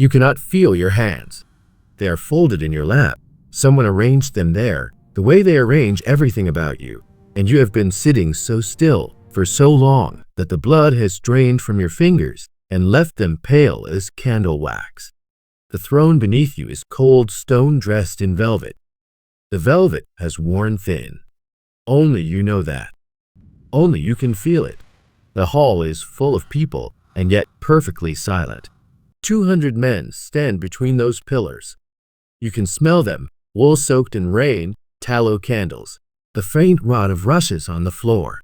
You cannot feel your hands. They are folded in your lap. Someone arranged them there, the way they arrange everything about you, and you have been sitting so still for so long that the blood has drained from your fingers and left them pale as candle wax. The throne beneath you is cold stone dressed in velvet. The velvet has worn thin. Only you know that. Only you can feel it. The hall is full of people and yet perfectly silent. 200 men stand between those pillars. You can smell them, wool soaked in rain, tallow candles, the faint rot of rushes on the floor.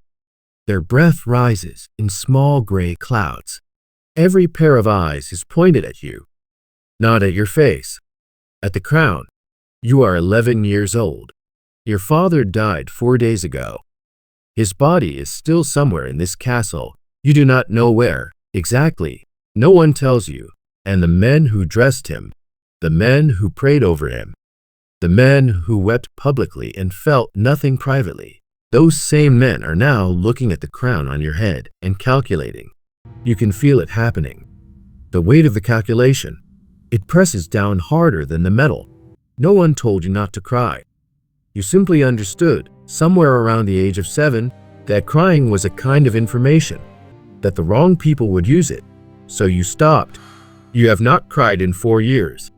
Their breath rises in small gray clouds. Every pair of eyes is pointed at you, not at your face, at the crown. You are 11 years old. Your father died 4 days ago. His body is still somewhere in this castle. You do not know where, exactly. No one tells you. And the men who dressed him, the men who prayed over him, the men who wept publicly and felt nothing privately, those same men are now looking at the crown on your head and calculating. You can feel it happening. The weight of the calculation. It presses down harder than the metal. No one told you not to cry. You simply understood, somewhere around the age of 7, that crying was a kind of information, that the wrong people would use it. So you stopped. You have not cried in 4 years.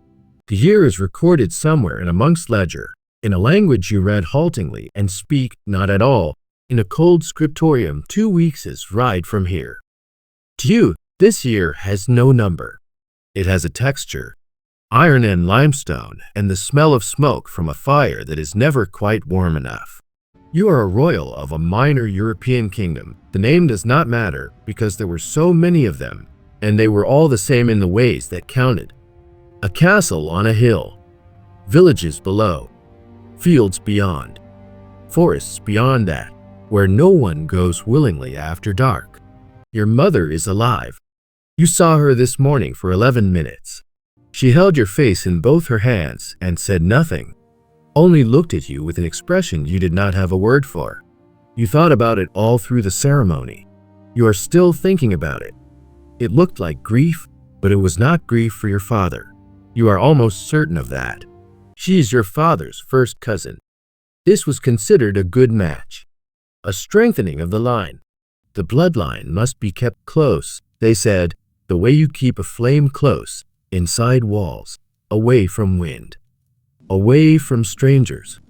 The year is recorded somewhere in a monk's ledger, in a language you read haltingly and speak not at all, in a cold scriptorium 2 weeks' ride from here. To you, this year has no number. It has a texture, iron and limestone, and the smell of smoke from a fire that is never quite warm enough. You are a royal of a minor European kingdom. The name does not matter because there were so many of them, and they were all the same in the ways that counted. A castle on a hill, villages below, fields beyond, forests beyond that, where no one goes willingly after dark. Your mother is alive. You saw her this morning for 11 minutes. She held your face in both her hands and said nothing, only looked at you with an expression you did not have a word for. You thought about it all through the ceremony. You are still thinking about it. It looked like grief, but it was not grief for your father. You are almost certain of that. She is your father's first cousin. This was considered a good match, a strengthening of the line. The bloodline must be kept close, they said, the way you keep a flame close, inside walls, away from wind, away from strangers.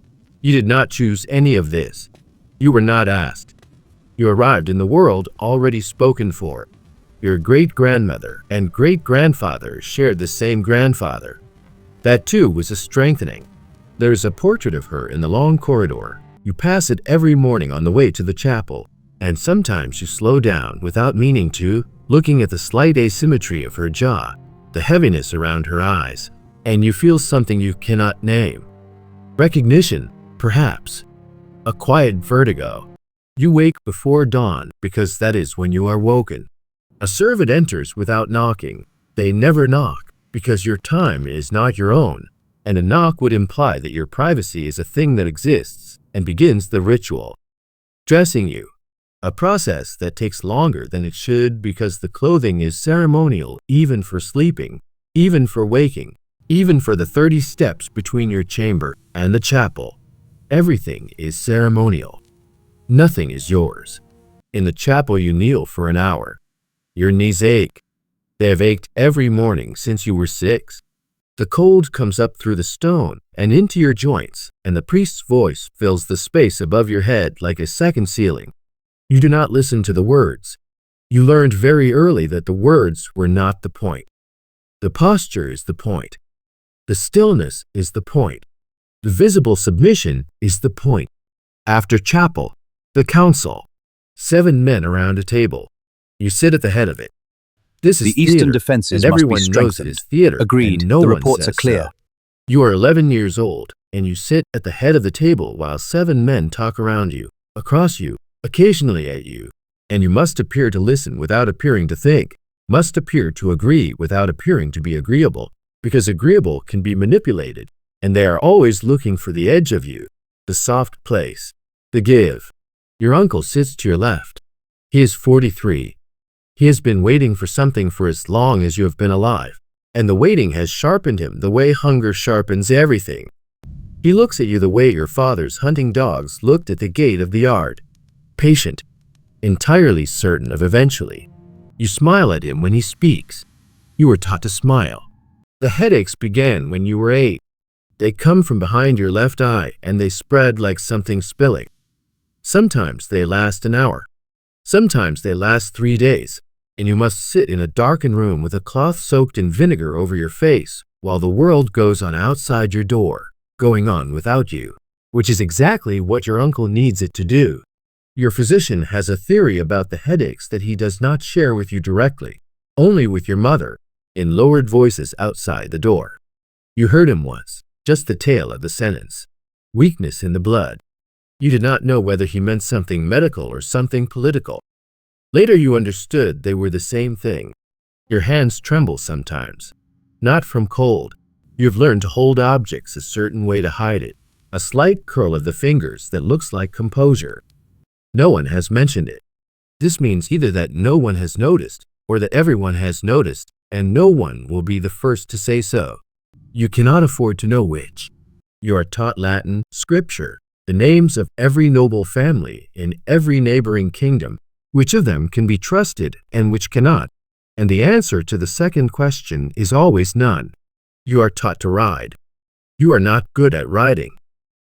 You did not choose any of this. You were not asked. You arrived in the world already spoken for. Your great-grandmother and great-grandfather shared the same grandfather. That too was a strengthening. There is a portrait of her in the long corridor. You pass it every morning on the way to the chapel, and sometimes you slow down without meaning to, looking at the slight asymmetry of her jaw, the heaviness around her eyes, and you feel something you cannot name. Recognition, perhaps. A quiet vertigo. You wake before dawn because that is when you are woken. A servant enters without knocking. They never knock because your time is not your own, and a knock would imply that your privacy is a thing that exists and begins the ritual. Dressing you, a process that takes longer than it should because the clothing is ceremonial even for sleeping, even for waking, even for the 30 steps between your chamber and the chapel. Everything is ceremonial. Nothing is yours. In the chapel you kneel for an hour. Your knees ache. They have ached every morning since you were 6. The cold comes up through the stone and into your joints, and the priest's voice fills the space above your head like a second ceiling. You do not listen to the words. You learned very early that the words were not the point. The posture is the point. The stillness is the point. The visible submission is the point. After chapel, the council. 7 men around a table. You sit at the head of it. This is The eastern theater, defenses and must be everyone knows it strengthened. is theater. Agreed. And no The one reports says are clear. so. You are 11 years old, and you sit at the head of the table while 7 men talk around you, across you, occasionally at you, and you must appear to listen without appearing to think, must appear to agree without appearing to be agreeable, because agreeable can be manipulated, and they are always looking for the edge of you, the soft place, the give. Your uncle sits to your left. He is 43. He has been waiting for something for as long as you have been alive. and the waiting has sharpened him the way hunger sharpens everything. He looks at you the way your father's hunting dogs looked at the gate of the yard, patient, entirely certain of eventually. You smile at him when he speaks. You were taught to smile. The headaches began when you were 8. They come from behind your left eye and they spread like something spilling. Sometimes they last an hour. Sometimes they last 3 days, and you must sit in a darkened room with a cloth soaked in vinegar over your face while the world goes on outside your door, going on without you, which is exactly what your uncle needs it to do. Your physician has a theory about the headaches that he does not share with you directly, only with your mother, in lowered voices outside the door. You heard him once, just the tail of the sentence. Weakness in the blood. You did not know whether he meant something medical or something political. Later you understood they were the same thing. Your hands tremble sometimes. Not from cold. You have learned to hold objects a certain way to hide it. A slight curl of the fingers that looks like composure. No one has mentioned it. This means either that no one has noticed or that everyone has noticed and no one will be the first to say so. You cannot afford to know which. You are taught Latin, scripture, the names of every noble family in every neighboring kingdom, which of them can be trusted and which cannot, and the answer to the second question is always none. You are taught to ride. You are not good at riding.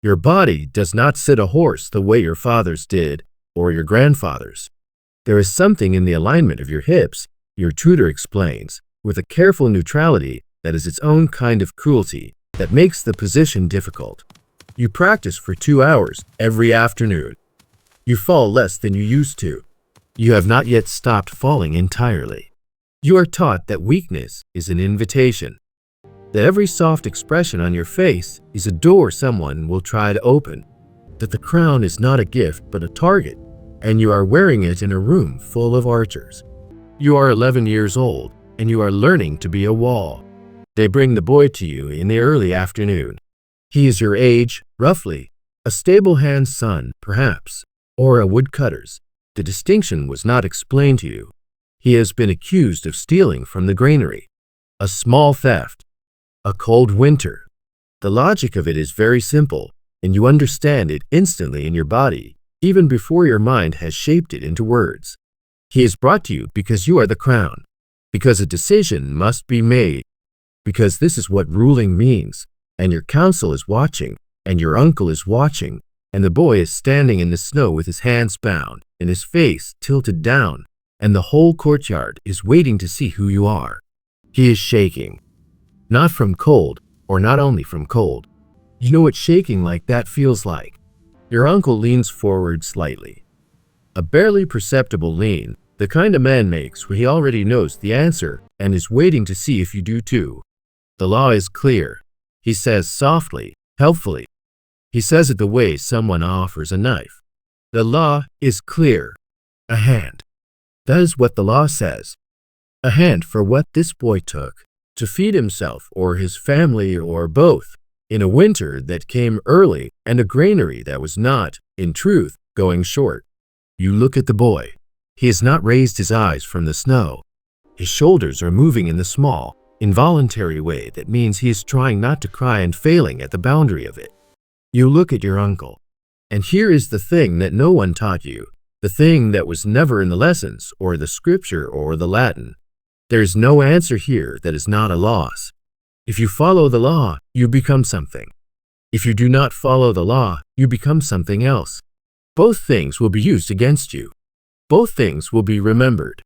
Your body does not sit a horse the way your father's did, or your grandfather's. There is something in the alignment of your hips, your tutor explains, with a careful neutrality that is its own kind of cruelty that makes the position difficult. You practice for 2 hours every afternoon. You fall less than you used to. You have not yet stopped falling entirely. You are taught that weakness is an invitation, that every soft expression on your face is a door someone will try to open, that the crown is not a gift but a target, and you are wearing it in a room full of archers. You are 11 years old, and you are learning to be a wall. They bring the boy to you in the early afternoon. He is your age, roughly, a stable hand's son, perhaps, or a woodcutter's. The distinction was not explained to you. He has been accused of stealing from the granary. A small theft. A cold winter. The logic of it is very simple, and you understand it instantly in your body, even before your mind has shaped it into words. He is brought to you because you are the crown, because a decision must be made, because this is what ruling means, and your council is watching, and your uncle is watching, and the boy is standing in the snow with his hands bound, and his face tilted down, and the whole courtyard is waiting to see who you are. He is shaking. Not from cold, or not only from cold. You know what shaking like that feels like. Your uncle leans forward slightly. A barely perceptible lean, the kind a man makes when he already knows the answer and is waiting to see if you do too. The law is clear, he says softly, helpfully. He says it the way someone offers a knife. The law is clear. A hand. That is what the law says. A hand for what this boy took, to feed himself or his family or both, in a winter that came early and a granary that was not, in truth, going short. You look at the boy. He has not raised his eyes from the snow. His shoulders are moving in the small, involuntary way that means he is trying not to cry and failing at the boundary of it. You look at your uncle. And here is the thing that no one taught you, the thing that was never in the lessons or the scripture or the Latin. There is no answer here that is not a loss. If you follow the law, you become something. If you do not follow the law, you become something else. Both things will be used against you. Both things will be remembered.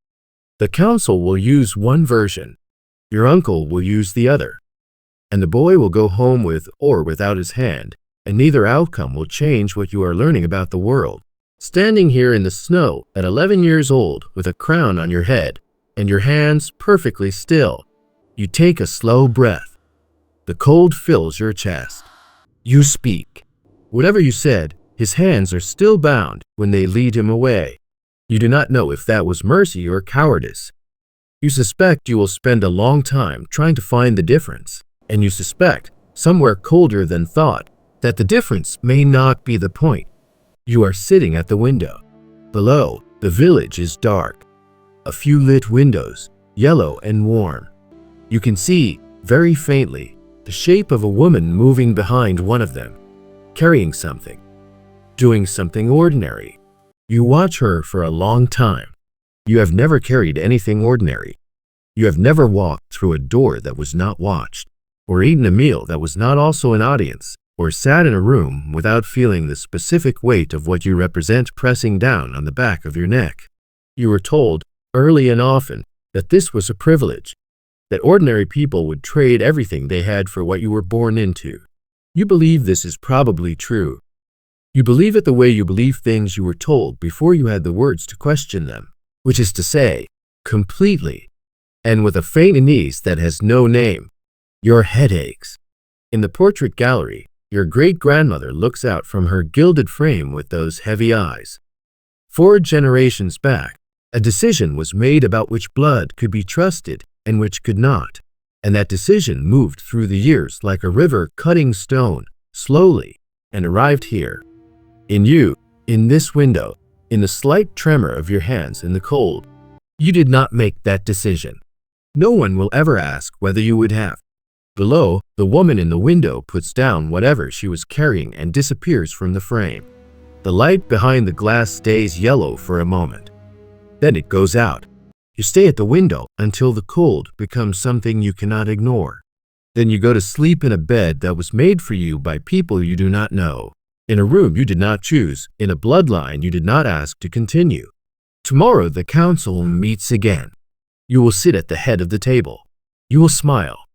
The council will use one version. Your uncle will use the other. And the boy will go home with or without his hand, and neither outcome will change what you are learning about the world. Standing here in the snow at 11 years old with a crown on your head, and your hands perfectly still, you take a slow breath. The cold fills your chest. You speak. Whatever you said, his hands are still bound when they lead him away. You do not know if that was mercy or cowardice. You suspect you will spend a long time trying to find the difference, and you suspect, somewhere colder than thought, that the difference may not be the point. You are sitting at the window. Below, the village is dark. A few lit windows, yellow and warm. You can see, very faintly, the shape of a woman moving behind one of them, carrying something, doing something ordinary. You watch her for a long time. You have never carried anything ordinary. You have never walked through a door that was not watched, or eaten a meal that was not also an audience, or sat in a room without feeling the specific weight of what you represent pressing down on the back of your neck. You were told, early and often, that this was a privilege, that ordinary people would trade everything they had for what you were born into. You believe this is probably true. You believe it the way you believe things you were told before you had the words to question them, which is to say, completely, and with a faint unease that has no name. Your head aches. In the portrait gallery, your great-grandmother looks out from her gilded frame with those heavy eyes. 4 generations back, a decision was made about which blood could be trusted and which could not, and that decision moved through the years like a river cutting stone, slowly, and arrived here. In you, in this window, in the slight tremor of your hands in the cold. You did not make that decision. No one will ever ask whether you would have. Below, the woman in the window puts down whatever she was carrying and disappears from the frame. The light behind the glass stays yellow for a moment. Then it goes out. You stay at the window until the cold becomes something you cannot ignore. Then you go to sleep in a bed that was made for you by people you do not know, in a room you did not choose, in a bloodline you did not ask to continue. Tomorrow the council meets again. You will sit at the head of the table. You will smile.